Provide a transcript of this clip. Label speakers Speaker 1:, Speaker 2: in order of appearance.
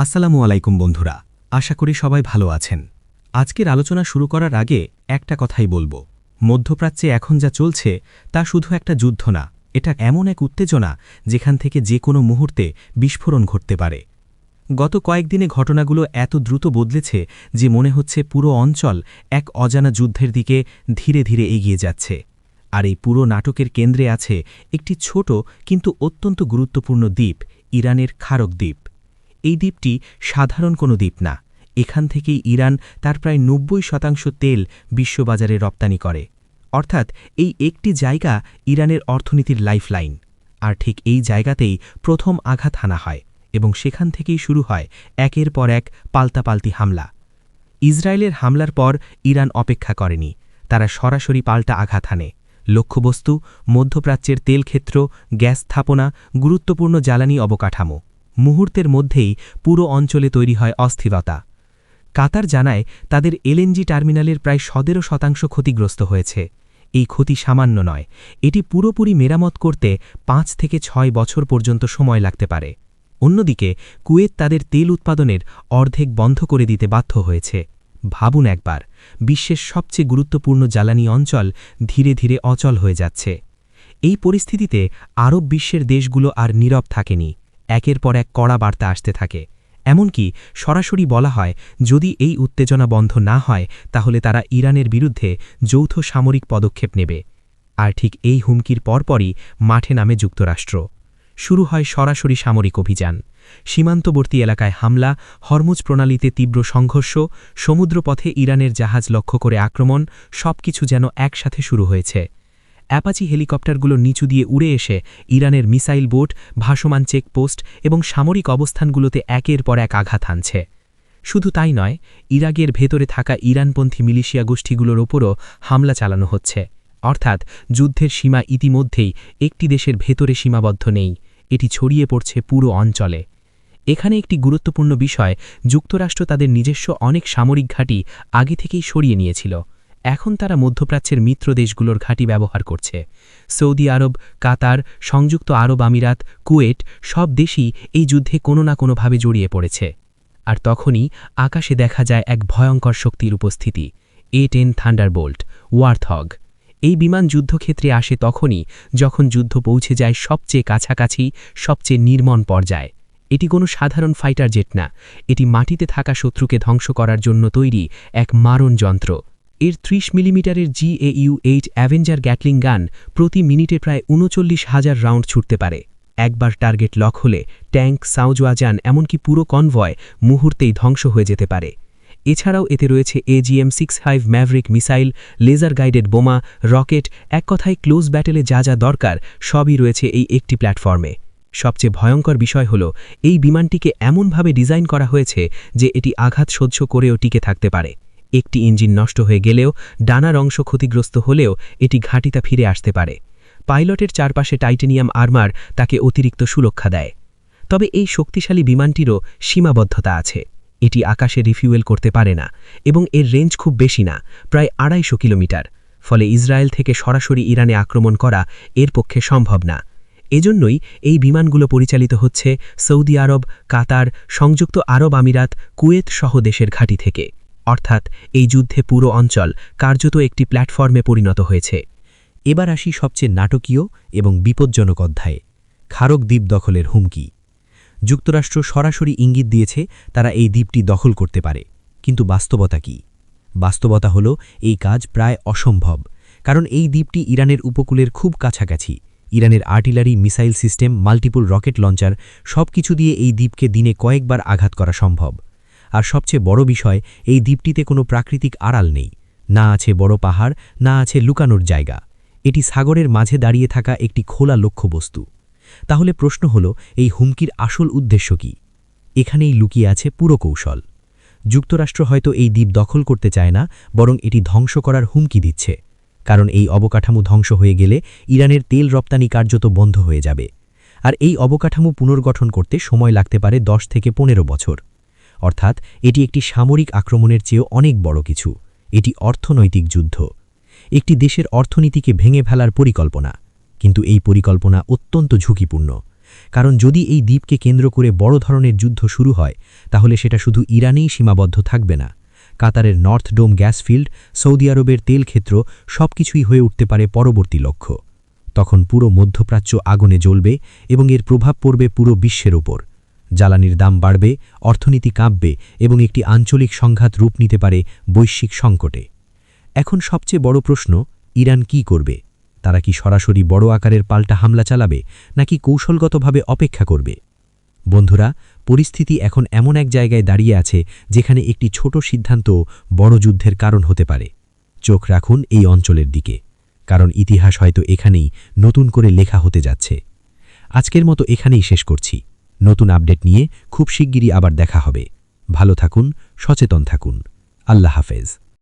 Speaker 1: আসসালামু আলাইকুম বন্ধুরা, আশা করি সবাই ভালো আছেন। আজকের আলোচনা শুরু করার আগে একটা কথাই বলবো, মধ্যপ্রাচ্যে এখন যা চলছে তা শুধু একটা যুদ্ধ না, এটা এমন এক উত্তেজনা যেখান থেকে যে কোনো মুহূর্তে বিস্ফোরণ ঘটতে পারে। গত কয়েকদিনে ঘটনাগুলো এত দ্রুত বদলেছে যে মনে হচ্ছে পুরো অঞ্চল এক অজানা যুদ্ধের দিকে ধীরে ধীরে এগিয়ে যাচ্ছে। আর এই পুরো নাটকের কেন্দ্রে আছে একটি ছোট কিন্তু অত্যন্ত গুরুত্বপূর্ণ দ্বীপ, ইরানের খারক দ্বীপ। এই দ্বীপটি সাধারণ কোনো দ্বীপ না, এখান থেকেই ইরান তার প্রায় ৯০% তেল বিশ্ববাজারে রপ্তানি করে। অর্থাৎ এই একটি জায়গা ইরানের অর্থনীতির লাইফলাইন। আর ঠিক এই জায়গাতেই প্রথম আঘাত হানা হয় এবং সেখান থেকেই শুরু হয় একের পর এক পাল্টাপাল্টি হামলা। ইসরায়েলের হামলার পর ইরান অপেক্ষা করেনি, তারা সরাসরি পাল্টা আঘাত হানে। লক্ষ্যবস্তু মধ্যপ্রাচ্যের তেলক্ষেত্র, গ্যাস স্থাপনা, গুরুত্বপূর্ণ জ্বালানি অবকাঠামো। মুহূর্তের মধ্যেই পুরো অঞ্চলে তৈরি হয় অস্থিরতা। কাতার জানায় তাদের এলএনজি টার্মিনালের প্রায় ১৭% ক্ষতিগ্রস্ত হয়েছে। এই ক্ষতি সামান্য নয়, এটি পুরোপুরি মেরামত করতে ৫ থেকে ৬ বছর পর্যন্ত সময় লাগতে পারে। অন্যদিকে কুয়েত তাদের তেল উৎপাদনের অর্ধেক বন্ধ করে দিতে বাধ্য হয়েছে। ভাবুন একবার, বিশ্বের সবচেয়ে গুরুত্বপূর্ণ জ্বালানি অঞ্চল ধীরে ধীরে অচল হয়ে যাচ্ছে। এই পরিস্থিতিতে আরব বিশ্বের দেশগুলো আর নীরব থাকেনি, একের পর এক কড়া বার্তা আসতে থাকে। এমনকি সরাসরি বলা হয় যদি এই উত্তেজনা বন্ধ না হয় তাহলে তারা ইরানের বিরুদ্ধে যৌথ সামরিক পদক্ষেপ নেবে। আর ঠিক এই হুমকির পরপরই মাঠে নামে যুক্তরাষ্ট্র। শুরু হয় সরাসরি সামরিক অভিযান। সীমান্তবর্তী এলাকায় হামলা, হরমুজ প্রণালীতে তীব্র সংঘর্ষ, সমুদ্রপথে ইরানের জাহাজ লক্ষ্য করে আক্রমণ, সবকিছু যেন একসাথে শুরু হয়েছে। অ্যাপাচি হেলিকপ্টারগুলো নিচু দিয়ে উড়ে এসে ইরানের মিসাইল বোট, ভাসমান চেকপোস্ট এবং সামরিক অবস্থানগুলোতে একের পর এক আঘাত হানছে। শুধু তাই নয়, ইরাকের ভেতরে থাকা ইরানপন্থী মিলিশিয়া গোষ্ঠীগুলোর ওপরও হামলা চালানো হচ্ছে। অর্থাৎ যুদ্ধের সীমা ইতিমধ্যেই একটি দেশের ভেতরে সীমাবদ্ধ নেই, এটি ছড়িয়ে পড়ছে পুরো অঞ্চলে। এখানে একটি গুরুত্বপূর্ণ বিষয়, যুক্তরাষ্ট্র তাদের নিজস্ব অনেক সামরিক ঘাঁটি আগে থেকেই সরিয়ে নিয়েছিল। এখন তারা মধ্যপ্রাচ্যের মিত্র দেশগুলোর ঘাঁটি ব্যবহার করছে। সৌদি আরব, কাতার, সংযুক্ত আরব আমিরাত, কুয়েট সব দেশই এই যুদ্ধে কোনো না কোনোভাবে জড়িয়ে পড়েছে। আর তখনই আকাশে দেখা যায় এক ভয়ঙ্কর শক্তির উপস্থিতি, A-10 থান্ডারবোল্ট, ওয়ারথগ। এই বিমান যুদ্ধক্ষেত্রে আসে তখনই যখন যুদ্ধ পৌঁছে যায় সবচেয়ে কাছাকাছি, সবচেয়ে নির্মম পর্যায়ে। এটি কোনো সাধারণ ফাইটার জেট না, এটি মাটিতে থাকা শত্রুকে ধ্বংস করার জন্য তৈরি এক মারণ যন্ত্র। এর ৩০ মিলিমিটারের GAU-8 অ্যাভেঞ্জার গ্যাটলিং গান প্রতি মিনিটে প্রায় ৩৯,০০০ রাউন্ড ছুটতে পারে। একবার টার্গেট লক হলে ট্যাঙ্ক, সাউজওয়াজান এমনকি পুরো কনভয় মুহূর্তেই ধ্বংস হয়ে যেতে পারে। এছাড়াও এতে রয়েছে AGM-65 Maverick missile, laser guided বোমা, রকেট, এক কথায় ক্লোজ ব্যাটেলে যা যা দরকার সবই রয়েছে এই একটি প্ল্যাটফর্মে। সবচেয়ে ভয়ঙ্কর বিষয় হল এই বিমানটিকে এমনভাবে ডিজাইন করা হয়েছে যে এটি আঘাত সহ্য করেও টিকে থাকতে পারে। একটি ইঞ্জিন নষ্ট হয়ে গেলেও, ডানার অংশ ক্ষতিগ্রস্ত হলেও এটি ঘাঁটিতে ফিরে আসতে পারে। পাইলটের চারপাশে টাইটেনিয়াম আর্মার তাকে অতিরিক্ত সুরক্ষা দেয়। তবে এই শক্তিশালী বিমানটিরও সীমাবদ্ধতা আছে। এটি আকাশে রিফিউয়েল করতে পারে না এবং এর রেঞ্জ খুব বেশি না, প্রায় ২৫০ কিলোমিটার। ফলে ইসরায়েল থেকে সরাসরি ইরানে আক্রমণ করা এর পক্ষে সম্ভব না। এজন্যই এই বিমানগুলো পরিচালিত হচ্ছে সৌদি আরব, কাতার, সংযুক্ত আরব আমিরাত, কুয়েত সহ দেশের ঘাঁটি থেকে। অর্থাৎ এই যুদ্ধে পুরো অঞ্চল কার্যত একটি প্ল্যাটফর্মে পরিণত হয়েছে। এবার আসি সবচেয়ে নাটকীয় এবং বিপজ্জনক অধ্যায়ে, খারক দ্বীপ দখলের হুমকি। যুক্তরাষ্ট্র সরাসরি ইঙ্গিত দিয়েছে তারা এই দ্বীপটি দখল করতে পারে, কিন্তু বাস্তবতা কি? বাস্তবতা হল এই কাজ প্রায় অসম্ভব, কারণ এই দ্বীপটি ইরানের উপকূলের খুব কাছাকাছি। ইরানের artillery, missile system, multiple rocket launcher সবকিছু দিয়ে এই দ্বীপকে দিনে কয়েকবার আঘাত করা সম্ভব। আর সবচেয়ে বড় বিষয়, এই দ্বীপটিতে কোনো প্রাকৃতিক আড়াল নেই, না আছে বড় পাহাড়, না আছে লুকানোর জায়গা। এটি সাগরের মাঝে দাঁড়িয়ে থাকা একটি খোলা লক্ষ্যবস্তু। তাহলে প্রশ্ন হল, এই হুমকির আসল উদ্দেশ্য কি? এখানেই লুকিয়ে আছে পুরো কৌশল। যুক্তরাষ্ট্র হয়তো এই দ্বীপ দখল করতে চায় না, বরং এটি ধ্বংস করার হুমকি দিচ্ছে। কারণ এই অবকাঠামো ধ্বংস হয়ে গেলে ইরানের তেল রপ্তানি কার্যত বন্ধ হয়ে যাবে। আর এই অবকাঠামো পুনর্গঠন করতে সময় লাগতে পারে ১০ থেকে ১৫ বছর। অর্থাৎ এটি একটি সামরিক আক্রমণের চেয়েও অনেক বড় কিছু। এটি অর্থনৈতিক যুদ্ধ, একটি দেশের অর্থনীতিকে ভেঙে ফেলার পরিকল্পনা। কিন্তু এই পরিকল্পনা অত্যন্ত ঝুঁকিপূর্ণ,
Speaker 2: কারণ যদি এই দ্বীপকে কেন্দ্র করে বড় ধরনের যুদ্ধ শুরু হয় তাহলে সেটা শুধু ইরানেই সীমাবদ্ধ থাকবে না। কাতারের নর্থ ডোম গ্যাস ফিল্ড, সৌদি আরবের তেল ক্ষেত্র সবকিছুই হয়ে উঠতে পারে পরবর্তী লক্ষ্য। তখন পুরো মধ্যপ্রাচ্য আগুনে জ্বলবে এবং এর প্রভাব পড়বে পুরো বিশ্বের উপর। জ্বালানির দাম বাড়বে, অর্থনীতি কাঁপবে এবং একটি আঞ্চলিক সংঘাত রূপ নিতে পারে বৈশ্বিক সংকটে। এখন সবচেয়ে বড় প্রশ্ন, ইরান কি করবে? তারা কি সরাসরি বড় আকারের পাল্টা হামলা চালাবে নাকি কৌশলগতভাবে অপেক্ষা করবে? বন্ধুরা, পরিস্থিতি এখন এমন এক জায়গায় দাঁড়িয়ে আছে যেখানে একটি ছোট সিদ্ধান্ত বড় যুদ্ধের কারণ হতে পারে। চোখ রাখুন এই অঞ্চলের দিকে, কারণ ইতিহাস হয়তো এখানেই নতুন করে লেখা হতে যাচ্ছে। আজকের মতো এখানেই শেষ করছি। নতুন আপডেট নিয়ে খুব শিগগিরই আবার দেখা হবে। ভালো থাকুন, সচেতন থাকুন। আল্লাহ হাফেজ।